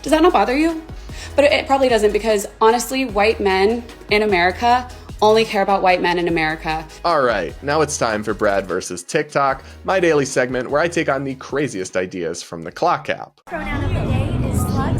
Does that not bother you? But it probably doesn't, because honestly, white men in America only care about white men in America. All right, now it's time for Brad versus TikTok, my daily segment where I take on the craziest ideas from the clock app. Pronoun of the day is slug.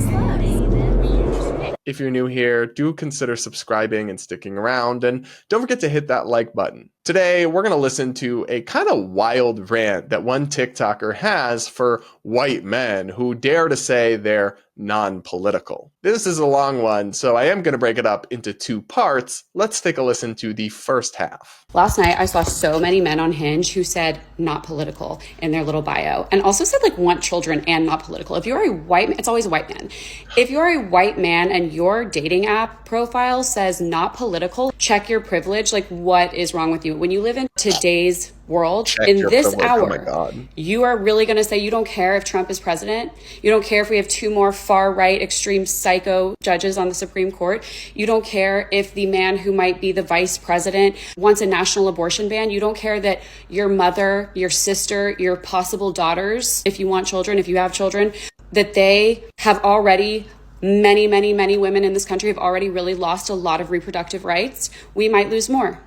If you're new here, do consider subscribing and sticking around, and don't forget to hit that like button. Today, we're going to listen to a kind of wild rant that one TikToker has for white men who dare to say they're non-political. This is a long one, so I am going to break it up into two parts. Let's take a listen to the first half. Last night, I saw so many men on Hinge who said not political in their little bio, and also said like want children and not political. If you're a white man, it's always a white man. If you're a white man and your dating app profile says not political, check your privilege. Like, what is wrong with you? When you live in today's world, in this hour, you are really going to say you don't care if Trump is president. You don't care if we have two more far-right extreme psycho judges on the Supreme Court. You don't care if the man who might be the vice president wants a national abortion ban. You don't care that your mother, your sister, your possible daughters, if you want children, if you have children, that they have already, many women in this country have already really lost a lot of reproductive rights. We might lose more.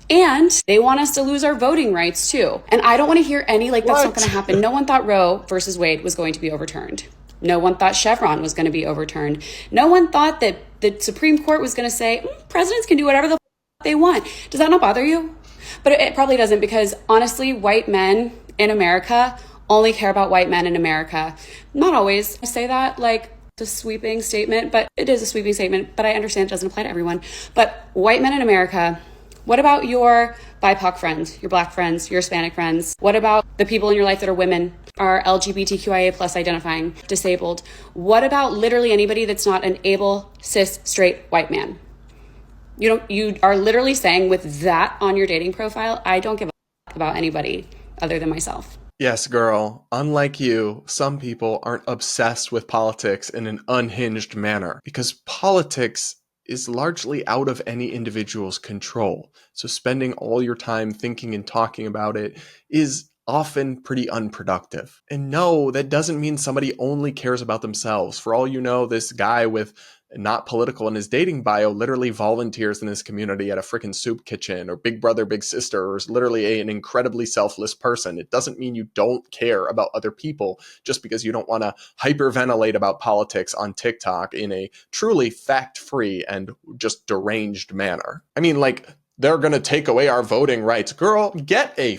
And they want us to lose our voting rights too. And I don't want to hear any, like, that's not going to happen. No one thought Roe versus Wade was going to be overturned. No one thought Chevron was going to be overturned. No one thought that the Supreme Court was going to say, presidents can do whatever the they want. Does that not bother you? But it probably doesn't, because honestly, white men in America only care about white men in America. Not always. I say that like a sweeping statement, but it is a sweeping statement, but I understand it doesn't apply to everyone. But white men in America, what about your BIPOC friends, your Black friends, your Hispanic friends? What about the people in your life that are women, are LGBTQIA plus identifying, disabled? What about literally anybody that's not an able, cis, straight white man? You are literally saying with that on your dating profile, I don't give a fuck about anybody other than myself. Yes, girl. Unlike you, some people aren't obsessed with politics in an unhinged manner, because politics is largely out of any individual's control. So spending all your time thinking and talking about it is often pretty unproductive. And no, that doesn't mean somebody only cares about themselves. For all you know, this guy with not political in his dating bio literally volunteers in his community at a freaking soup kitchen, or Big Brother, Big Sister, or is literally an incredibly selfless person. It doesn't mean you don't care about other people just because you don't want to hyperventilate about politics on TikTok in a truly fact-free and just deranged manner. I mean, like, they're going to take away our voting rights. Girl, get a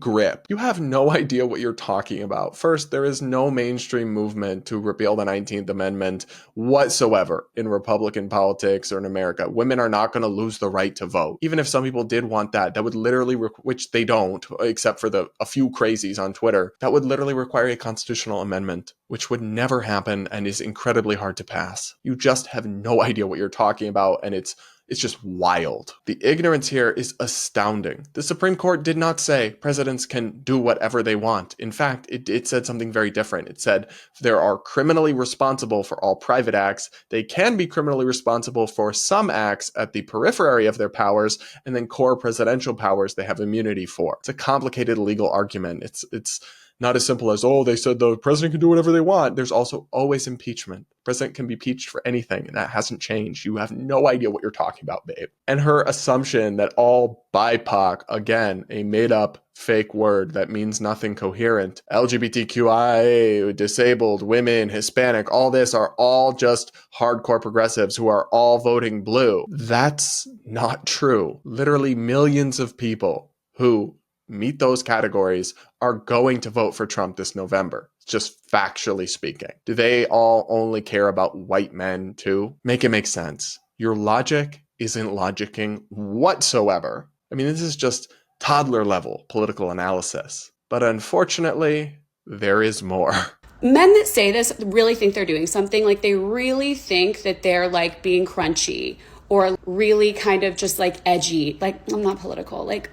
grip. You have no idea what you're talking about. First, there is no mainstream movement to repeal the 19th Amendment whatsoever in Republican politics or in America. Women are not going to lose the right to vote. Even if some people did want that, that would literally, which they don't, except for a few crazies on Twitter, that would literally require a constitutional amendment, which would never happen and is incredibly hard to pass. You just have no idea what you're talking about, and it's just wild. The ignorance here is astounding. The Supreme Court did not say presidents can do whatever they want. In fact, it said something very different. It said they are criminally responsible for all private acts. They can be criminally responsible for some acts at the periphery of their powers, and then core presidential powers they have immunity for. It's a complicated legal argument. It's not as simple as, oh, they said the president can do whatever they want. There's also always impeachment. The president can be impeached for anything, and that hasn't changed. You have no idea what you're talking about, babe. And her assumption that all BIPOC, again, a made-up fake word that means nothing coherent, LGBTQIA, disabled, women, Hispanic, all this are all just hardcore progressives who are all voting blue. That's not true. Literally millions of people who meet those categories are going to vote for Trump this November, just factually speaking. Do they all only care about white men too? Make it make sense. Your logic isn't logicking whatsoever. I mean, this is just toddler level political analysis. But unfortunately, there is more. Men that say this really think they're doing something. Like, they really think that they're like being crunchy or really kind of just like edgy. Like, I'm not political. Like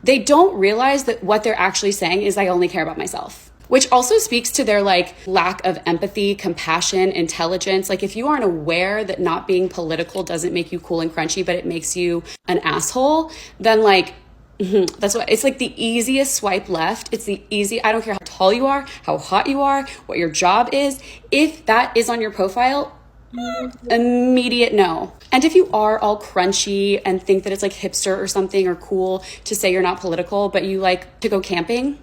they don't realize that what they're actually saying is, I only care about myself. Which also speaks to their like lack of empathy, compassion, intelligence. Like, if you aren't aware that not being political doesn't make you cool and crunchy, but it makes you an asshole, then like That's what it's like, the easiest swipe left. It's the easy, I don't care how tall you are, how hot you are, what your job is. If that is on your profile, immediate no. And if you are all crunchy and think that it's like hipster or something or cool to say you're not political, but you like to go camping,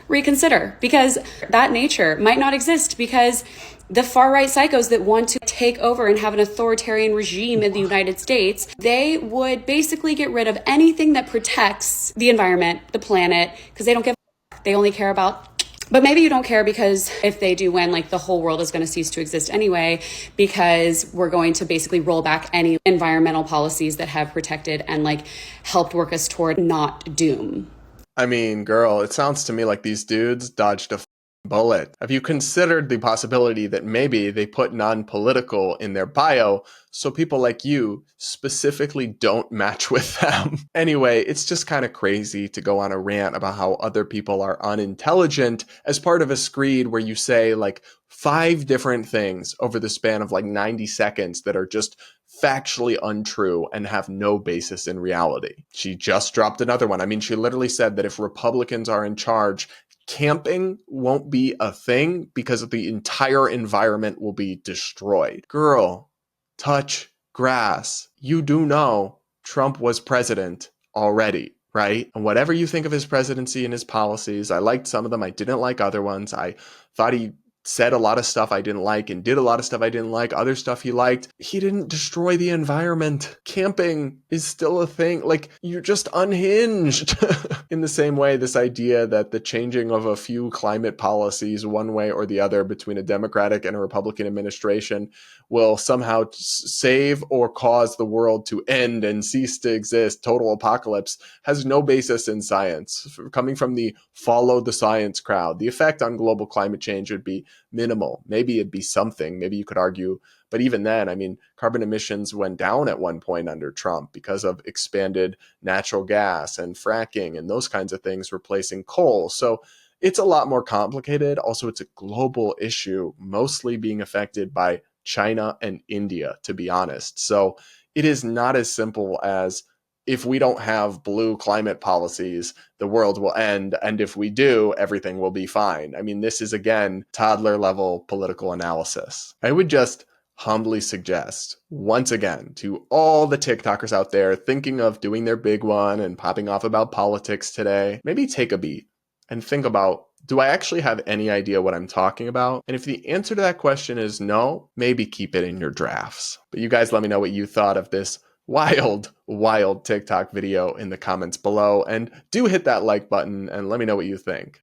reconsider, because that nature might not exist, because the far right psychos that want to take over and have an authoritarian regime in the United States, they would basically get rid of anything that protects the environment, the planet, because they don't give a fuck. They only care about. But maybe you don't care, because if they do win, like, the whole world is going to cease to exist anyway, because we're going to basically roll back any environmental policies that have protected and like helped work us toward not doom. I mean, girl, it sounds to me like these dudes dodged a bullet. Have you considered the possibility that maybe they put non-political in their bio so people like you specifically don't match with them? Anyway, it's just kind of crazy to go on a rant about how other people are unintelligent as part of a screed where you say like 5 different things over the span of like 90 seconds that are just factually untrue and have no basis in reality. She just dropped another one. I mean, she literally said that if Republicans are in charge, camping won't be a thing because the entire environment will be destroyed. Girl, touch grass. You do know Trump was president already, right? And whatever you think of his presidency and his policies, I liked some of them. I didn't like other ones. I thought he said a lot of stuff I didn't like and did a lot of stuff I didn't like. Other stuff he liked. He didn't destroy the environment. Camping is still a thing. Like, you're just unhinged. In the same way, this idea that the changing of a few climate policies one way or the other between a Democratic and a Republican administration will somehow save or cause the world to end and cease to exist, total apocalypse, has no basis in science. Coming from the follow the science crowd, the effect on global climate change would be minimal. Maybe it'd be something. Maybe you could argue. But even then, I mean, carbon emissions went down at one point under Trump because of expanded natural gas and fracking and those kinds of things replacing coal. So it's a lot more complicated. Also, it's a global issue, mostly being affected by China and India, to be honest. So it is not as simple as, if we don't have blue climate policies, the world will end. And if we do, everything will be fine. I mean, this is, again, toddler level political analysis. I would just humbly suggest, once again, to all the TikTokers out there thinking of doing their big one and popping off about politics today, maybe take a beat and think about, do I actually have any idea what I'm talking about? And if the answer to that question is no, maybe keep it in your drafts. But you guys let me know what you thought of this wild TikTok video in the comments below, and do hit that like button and let me know what you think.